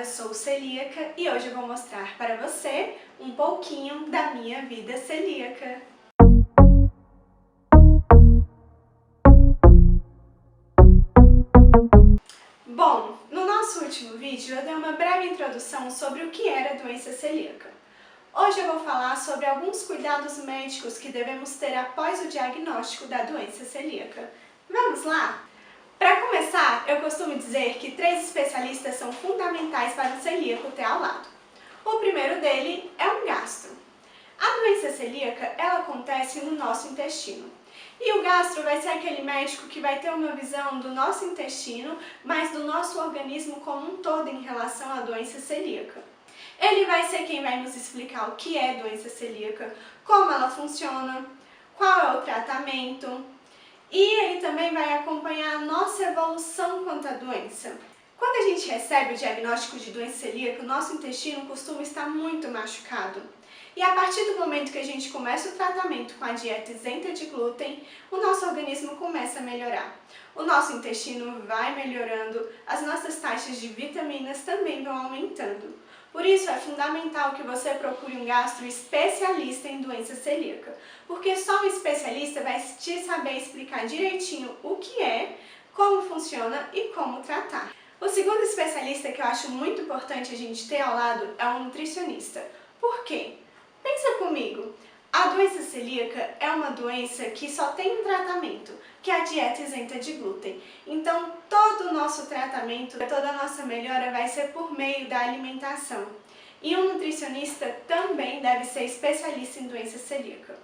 eu sou celíaca e hoje eu vou mostrar para você um pouquinho da minha vida celíaca. Bom, no nosso último vídeo eu dei uma breve introdução sobre o que era a doença celíaca. Hoje eu vou falar sobre alguns cuidados médicos que devemos ter após o diagnóstico da doença celíaca. Vamos lá? Para começar, eu costumo dizer que 3 especialistas são fundamentais para o celíaco ter ao lado. O primeiro dele é um gastro. A doença celíaca, ela acontece no nosso intestino. E o gastro vai ser aquele médico que vai ter uma visão do nosso intestino, mas do nosso organismo como um todo em relação à doença celíaca. Ele vai ser quem vai nos explicar o que é doença celíaca, como ela funciona, qual é o tratamento, e ele também vai acompanhar a nossa evolução quanto à doença. Quando a gente recebe o diagnóstico de doença celíaca, o nosso intestino costuma estar muito machucado. E a partir do momento que a gente começa o tratamento com a dieta isenta de glúten, o nosso organismo começa a melhorar. O nosso intestino vai melhorando, as nossas taxas de vitaminas também vão aumentando. Por isso é fundamental que você procure um gastro especialista em doença celíaca, porque só um especialista vai te saber explicar direitinho o que é, como funciona e como tratar. O segundo especialista que eu acho muito importante a gente ter ao lado é um nutricionista. Por quê? Pensa comigo, a doença celíaca é uma doença que só tem um tratamento, que é a dieta isenta de glúten. Então, todo o nosso tratamento, toda a nossa melhora vai ser por meio da alimentação. E um nutricionista também deve ser especialista em doença celíaca.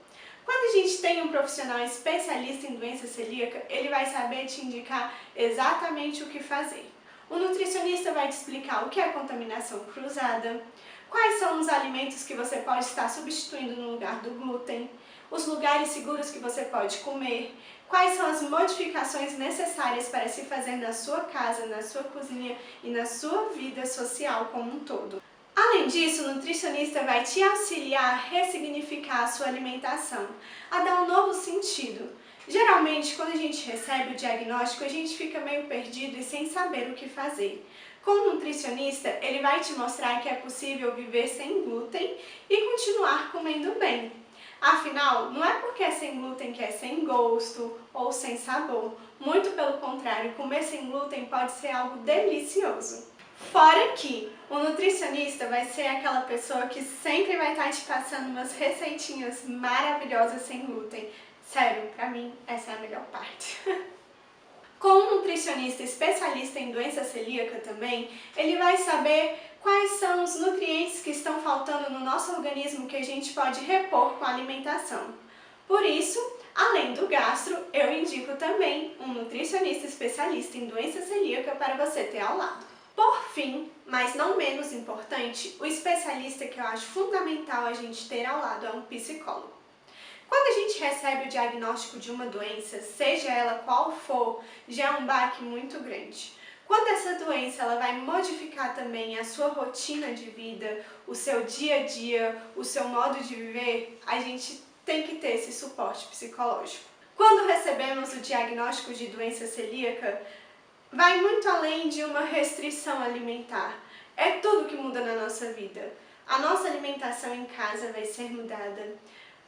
Quando a gente tem um profissional especialista em doença celíaca, ele vai saber te indicar exatamente o que fazer. O nutricionista vai te explicar o que é contaminação cruzada, quais são os alimentos que você pode estar substituindo no lugar do glúten, os lugares seguros que você pode comer, quais são as modificações necessárias para se fazer na sua casa, na sua cozinha e na sua vida social como um todo. Além disso, o nutricionista vai te auxiliar a ressignificar a sua alimentação, a dar um novo sentido. Geralmente, quando a gente recebe o diagnóstico, a gente fica meio perdido e sem saber o que fazer. Com o nutricionista, ele vai te mostrar que é possível viver sem glúten e continuar comendo bem. Afinal, não é porque é sem glúten que é sem gosto ou sem sabor. Muito pelo contrário, comer sem glúten pode ser algo delicioso. Fora que o nutricionista vai ser aquela pessoa que sempre vai estar te passando umas receitinhas maravilhosas sem glúten. Sério, pra mim, essa é a melhor parte. Com um nutricionista especialista em doença celíaca também, ele vai saber quais são os nutrientes que estão faltando no nosso organismo que a gente pode repor com a alimentação. Por isso, além do gastro, eu indico também um nutricionista especialista em doença celíaca para você ter ao lado. Por fim, mas não menos importante, o especialista que eu acho fundamental a gente ter ao lado é um psicólogo. Quando a gente recebe o diagnóstico de uma doença, seja ela qual for, já é um baque muito grande. Quando essa doença ela vai modificar também a sua rotina de vida, o seu dia a dia, o seu modo de viver, a gente tem que ter esse suporte psicológico. Quando recebemos o diagnóstico de doença celíaca, vai muito além de uma restrição alimentar. É tudo que muda na nossa vida. A nossa alimentação em casa vai ser mudada.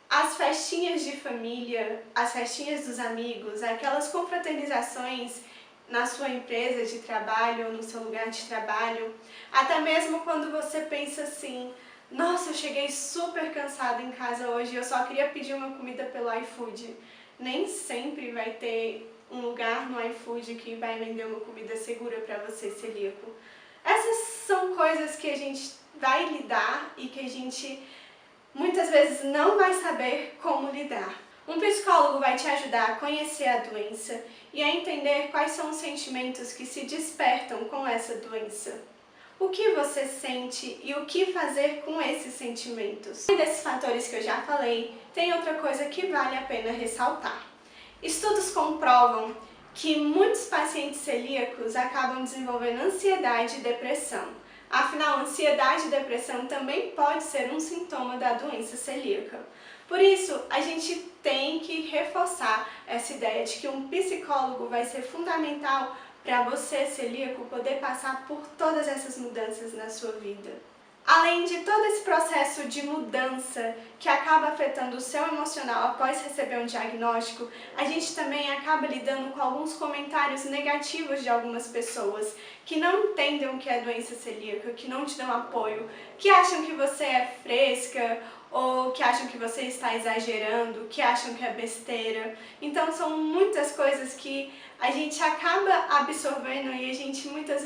As festinhas de família, as festinhas dos amigos, aquelas confraternizações na sua empresa de trabalho ou no seu lugar de trabalho, até mesmo quando você pensa assim, nossa, eu cheguei super cansada em casa hoje, eu só queria pedir uma comida pelo iFood. Nem sempre vai ter um lugar no iFood que vai vender uma comida segura para você celíaco. Essas são coisas que a gente vai lidar e que a gente muitas vezes não vai saber como lidar. Um psicólogo vai te ajudar a conhecer a doença e a entender quais são os sentimentos que se despertam com essa doença. O que você sente e o que fazer com esses sentimentos. Além desses fatores que eu já falei, tem outra coisa que vale a pena ressaltar. Estudos comprovam que muitos pacientes celíacos acabam desenvolvendo ansiedade e depressão. Afinal, ansiedade e depressão também pode ser um sintoma da doença celíaca. Por isso, a gente tem que reforçar essa ideia de que um psicólogo vai ser fundamental para você, celíaco, poder passar por todas essas mudanças na sua vida. Além de todo esse processo de mudança que acaba afetando o seu emocional após receber um diagnóstico, a gente também acaba lidando com alguns comentários negativos de algumas pessoas que não entendem o que é doença celíaca, que não te dão apoio, que acham que você é fresca ou que acham que você está exagerando, que acham que é besteira. Então são muitas coisas que a gente acaba absorvendo e a gente muitas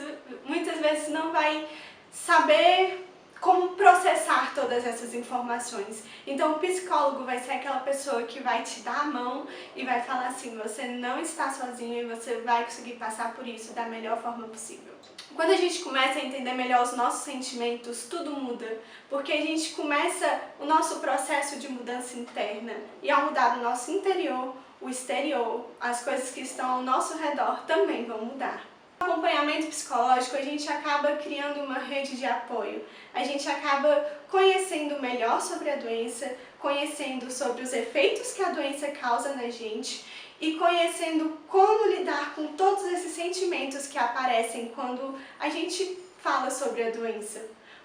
vezes não vai saber como processar todas essas informações. Então o psicólogo vai ser aquela pessoa que vai te dar a mão e vai falar assim, você não está sozinho e você vai conseguir passar por isso da melhor forma possível. Quando a gente começa a entender melhor os nossos sentimentos, tudo muda, porque a gente começa o nosso processo de mudança interna e ao mudar o nosso interior, o exterior, as coisas que estão ao nosso redor também vão mudar. No acompanhamento psicológico, a gente acaba criando uma rede de apoio, a gente acaba conhecendo melhor sobre a doença, conhecendo sobre os efeitos que a doença causa na gente e conhecendo como lidar com todos esses sentimentos que aparecem quando a gente fala sobre a doença.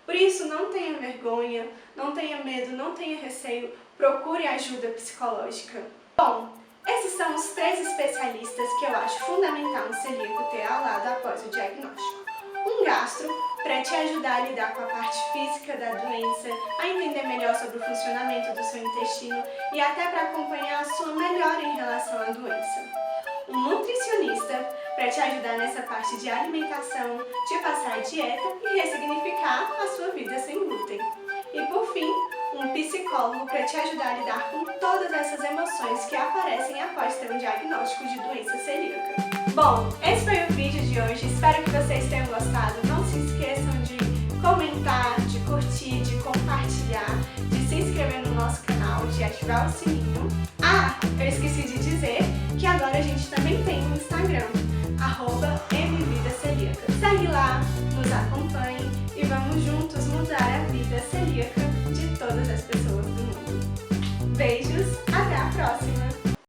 Por isso, não tenha vergonha, não tenha medo, não tenha receio, procure ajuda psicológica. Bom, esses são os 3 especialistas que eu acho fundamental um celíaco ter ao lado após o diagnóstico. Um gastro, para te ajudar a lidar com a parte física da doença, a entender melhor sobre o funcionamento do seu intestino e até para acompanhar a sua melhora em relação à doença. Um nutricionista, para te ajudar nessa parte de alimentação, te passar a dieta e ressignificar a sua vida sem glúten. E por fim, um psicólogo para te ajudar a lidar com todas essas emoções que aparecem após ter um diagnóstico de doença celíaca. Bom, esse foi o vídeo de hoje, espero que vocês tenham gostado. Não se esqueçam de comentar, de curtir, de compartilhar, de se inscrever no nosso canal, de ativar o sininho. Ah, eu esqueci de dizer que agora a gente também tem um Instagram, @mvidacelíaca. Segue lá, nos acompanhe e vamos juntos mudar a vida celíaca